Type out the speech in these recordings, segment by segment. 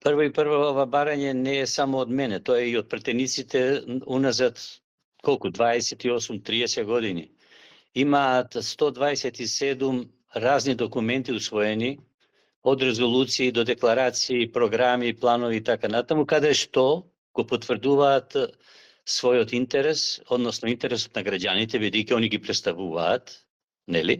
Прво, ова барање не е само од мене, тоа е и од претениците уназад, колку, 28-30 години. Имаат 127 разни документи усвоени, од резолуции до декларации, програми, планови и така натаму, каде што го потврдуваат својот интерес, односно интересот на граѓаните, бидејќи они ги представуваат, нели?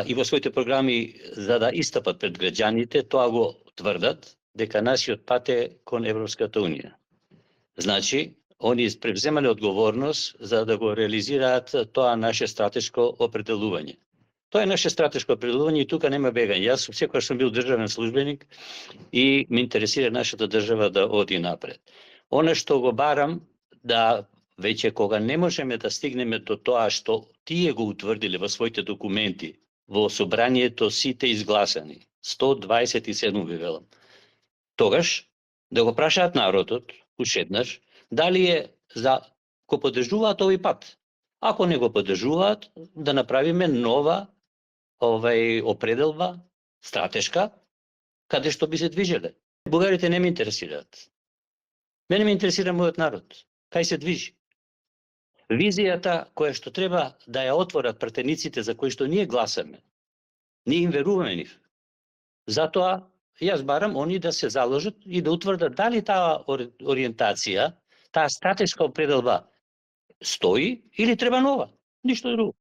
И во своите програми за да истапат пред граѓаните, тоа го тврдат дека нашиот пат е кон Европската Унија. Значи, они превземале одговорност за да го реализираат тоа наше стратешко определување. Тоа е наше стратешко определување и тука нема бегање. Јас секогаш сум бил државен службеник и ме интересира нашата држава да оди напред. Она што го барам, да веќе кога не можеме да стигнеме до тоа што тие го утврдиле во своите документи, во собранието сите изгласани, 127 ви велам, тогаш да го прашаат народот, ушеднаш, дали е за го поддржуваат овој пат. Ако не го поддржуваат, да направиме нова определба, стратешка, каде што би се движеле. Бугарите не ме интересираат. Мене ме интересира мојот народ. Кај се движи? Визијата која што треба да ја отворат пратениците за кои што ние гласаме, ние им веруваме нив. Затоа јас барам они да се заложат и да утврдат дали таа ориентација, таа стратешка определба стои или треба нова, ништо друго.